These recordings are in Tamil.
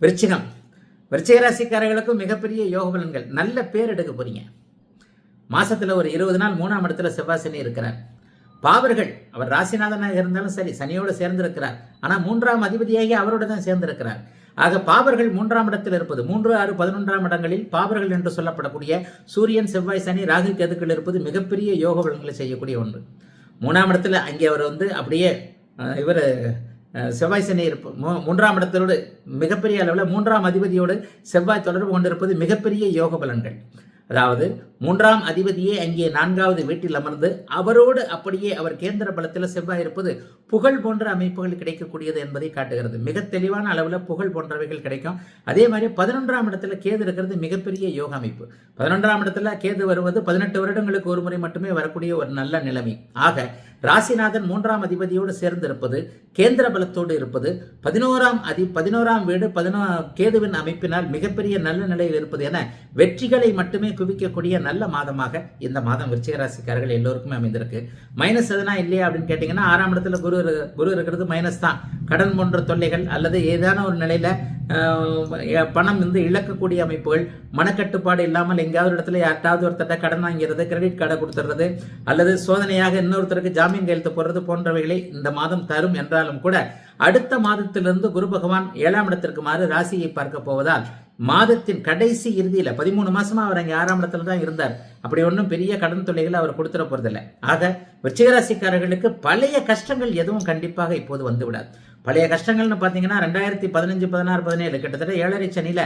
விருச்சிகம், விருச்சிக ராசிக்காரர்களுக்கும் மிகப்பெரிய யோக பலன்கள். நல்ல பேர் எடுக்க போறீங்க. மாசத்துல ஒரு 20 நாள் 3ஆம் இடத்துல செவ்வாய் சனி இருக்கிறார். பாவர்கள் அவர் ராசிநாதனாக இருந்தாலும் சரி, சனியோடு சேர்ந்திருக்கிறார். ஆனா 3ஆம் அதிபதியாகி அவரோட தான் சேர்ந்திருக்கிறார். ஆக பாவர்கள் 3ஆம் இடத்தில் இருப்பது, 3, 6, 11ஆம் இடங்களில் பாவர்கள் என்று சொல்லப்படக்கூடிய சூரியன், செவ்வாய், சனி, ராகு, கேதுக்கள் இருப்பது மிகப்பெரிய யோக பலன்களை செய்யக்கூடிய ஒன்று. 3ஆம் இடத்துல அங்கே அவர் அப்படியே இவர் செவ்வாய் சனி 3ஆம் இடத்தோடு மிகப்பெரிய அளவில் 3ஆம் அதிபதியோடு செவ்வாய் தொடர்பு கொண்டிருப்பது மிகப்பெரிய யோக பலன்கள். அதாவது 3ஆம் அதிபதியே அங்கே 4வது வீட்டில் அமர்ந்து அவரோடு அப்படியே அவர் கேந்திர பலத்தில் செவ்வாய் இருப்பது புகழ் போன்ற அமைப்புகள் கிடைக்கக்கூடியது என்பதை காட்டுகிறது. மிக தெளிவான அளவில் புகழ் போன்றவைகள் கிடைக்கும். அதே மாதிரி 11ஆம் இடத்துல கேது இருக்கிறது மிகப்பெரிய யோக அமைப்பு. 11ஆம் இடத்துல கேது வருவது 18 வருடங்களுக்கு ஒரு முறை மட்டுமே வரக்கூடிய ஒரு நல்ல நிலைமை. ஆக ராசிநாதன் 3ஆம் அதிபதியோடு சேர்ந்து இருப்பது, கேந்திர பலத்தோடு இருப்பது, 11ஆம் வீடு கேதுவின் அமைப்பினால் மிகப்பெரிய நல்ல நிலையில் இருப்பது என வெற்றிகளை மட்டுமே குவிக்கக்கூடிய நல்ல மாதமாக இந்த மாதம் விருச்சிக ராசிக்காரர்கள் எல்லோருக்குமே அமைந்திருக்கு. மைனஸ் எதனா இல்லையா அப்படின்னு கேட்டீங்கன்னா 6ஆம் இடத்துல குரு இருக்கிறது மைனஸ் தான். கடன் போன்ற தொல்லைகள் அல்லது ஏதான ஒரு நிலையில பணம் இழக்கக்கூடிய அமைப்புகள், மனக்கட்டுப்பாடு இல்லாமல் எங்கேயாவது இடத்துல யார்ட்டாவது ஒருத்தட்ட கடன் வாங்கிறது, கிரெடிட் கார்டை கொடுத்துறது, அல்லது சோதனையாக இன்னொருத்தருக்கு ஜாமீன் கையெழுத்து போடுறது போன்றவைகளை இந்த மாதம் தரும் என்றாலும் கூட அடுத்த மாதத்திலிருந்து குரு பகவான் 7ஆம் இடத்திற்கு மாறு ராசியை பார்க்க போவதால் மாதத்தின் கடைசி இறுதியில் 13 மாசமா அவர் அங்கே 6ஆம் இடத்துல தான் இருந்தார். அப்படி ஒன்றும் பெரிய கடன் தொல்லைகளை அவர் கொடுத்துட போறதில்லை. ஆக விருச்சிக ராசிக்காரர்களுக்கு பழைய கஷ்டங்கள் எதுவும் கண்டிப்பாக இப்போது வந்து விடாது. பழைய கஷ்டங்கள்னு பார்த்தீங்கன்னா 2015, 16, 17 கிட்டத்தட்ட 7.5 சனியில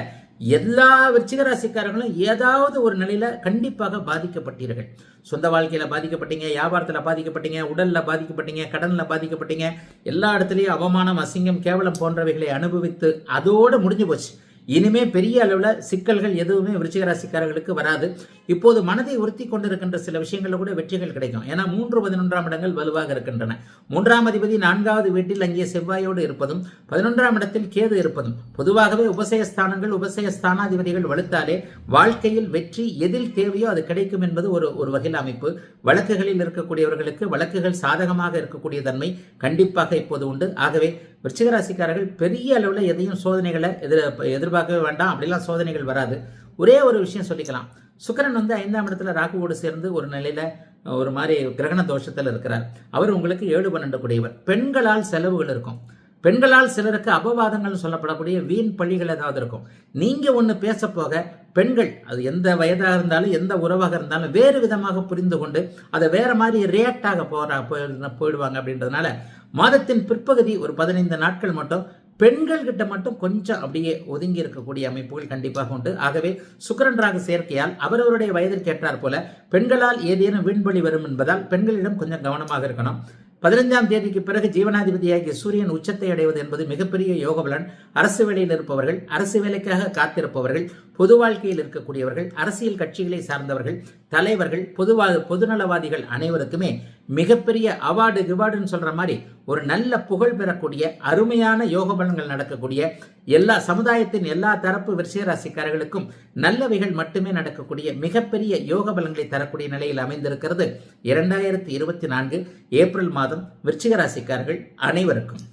எல்லா விருச்சிக ராசிக்காரர்களும் ஏதாவது ஒரு நிலையில கண்டிப்பாக பாதிக்கப்பட்டீர்கள். சொந்த வாழ்க்கையில பாதிக்கப்பட்டீங்க, வியாபாரத்துல பாதிக்கப்பட்டீங்க, உடல்ல பாதிக்கப்பட்டீங்க, கடன்ல பாதிக்கப்பட்டீங்க. எல்லா இடத்துலயும் அவமானம், அசிங்கம், கேவலம் போன்றவைகளை அனுபவித்து அதோடு முடிஞ்சு போச்சு. இனிமே பெரிய அளவில் சிக்கல்கள் எதுவுமே விருச்சிக ராசிக்காரர்களுக்கு வராது. இப்போது மனதை உறுத்தி கொண்டிருக்கின்ற சில விஷயங்கள்ல கூட வெற்றிகள் கிடைக்கும். ஏன்னா 3, 11ஆம் இடங்கள் வலுவாக இருக்கின்றன. 3ஆம் அதிபதி 4வது வீட்டில் அங்கே செவ்வாயோடு இருப்பதும் 11ஆம் இடத்தில் கேது இருப்பதும், பொதுவாகவே உபசயஸ்தானங்கள், உபசயஸ்தானாதிபதிகள் வலுத்தாலே வாழ்க்கையில் வெற்றி எதில் தேவையோ அது கிடைக்கும் என்பது ஒரு வகையில் அமைப்பு. வழக்குகளில் இருக்கக்கூடியவர்களுக்கு வழக்குகள் சாதகமாக இருக்கக்கூடிய தன்மை கண்டிப்பாக இப்போது உண்டு. ஆகவே விருச்சிக ராசிக்காரர்கள் பெரிய அளவில் எதையும் சோதனைகளை எதிர்பார்க்கவே வேண்டாம். அப்படிலாம் சோதனைகள் வராது. ஒரே ஒரு விஷயம் சொல்லிக்கலாம். சுக்கிரன் 5ஆம் இடத்துல ராகுவோடு சேர்ந்து ஒரு நிலையில ஒரு மாதிரி கிரகண தோஷத்தில் இருக்கிறார். அவர் உங்களுக்கு 7, 12 கூடியவர். பெண்களால் செலவுகள் இருக்கும். பெண்களால் சிலருக்கு அபவாதங்கள் சொல்லப்படக்கூடிய வீண் பழிகள் ஏதாவது இருக்கும். நீங்க ஒன்று பேச போக பெண்கள், அது எந்த வயதாக இருந்தாலும் எந்த உறவாக இருந்தாலும் வேறு விதமாக புரிந்து கொண்டு அதை வேற மாதிரி ரியாக்ட் ஆக போயிடுவாங்க. அப்படின்றதுனால மாதத்தின் பிற்பகுதி ஒரு 15 நாட்கள் மட்டும் பெண்கள் கிட்ட மட்டும் கொஞ்சம் அப்படியே ஒதுங்கி இருக்கக்கூடிய அமைப்புகள் கண்டிப்பாக உண்டு. ஆகவே சுக்கிரன் ராகு சேர்க்கையால் அவரவருடைய வயதிற்கு ஏற்றார் போல பெண்களால் ஏதேனும் வீண்பலி வரும் என்பதால் பெண்களிடம் கொஞ்சம் கவனமாக இருக்கணும். 15ஆம் தேதிக்கு பிறகு ஜீவனாதிபதியாகிய சூரியன் உச்சத்தை அடைவது என்பது மிகப்பெரிய யோக பலன். அரசு வேலையில் இருப்பவர்கள், அரசு வேலைக்காக காத்திருப்பவர்கள், பொது வாழ்க்கையில் இருக்கக்கூடியவர்கள், அரசியல் கட்சிகளை சார்ந்தவர்கள், தலைவர்கள், பொதுநலவாதிகள் அனைவருக்குமே மிகப்பெரிய அவார்டுன்னு சொல்ற மாதிரி ஒரு நல்ல புகழ் பெறக்கூடிய அருமையான யோக பலன்கள் நடக்கக்கூடிய, எல்லா சமுதாயத்தின் எல்லா தரப்பு விருச்சிக ராசிக்காரர்களுக்கும் நல்லவைகள் மட்டுமே நடக்கக்கூடிய மிகப்பெரிய யோக பலன்களை தரக்கூடிய நிலையில் அமைந்திருக்கிறது 2024 ஏப்ரல் மாதம் விருச்சிக ராசிக்காரர்கள் அனைவருக்கும்.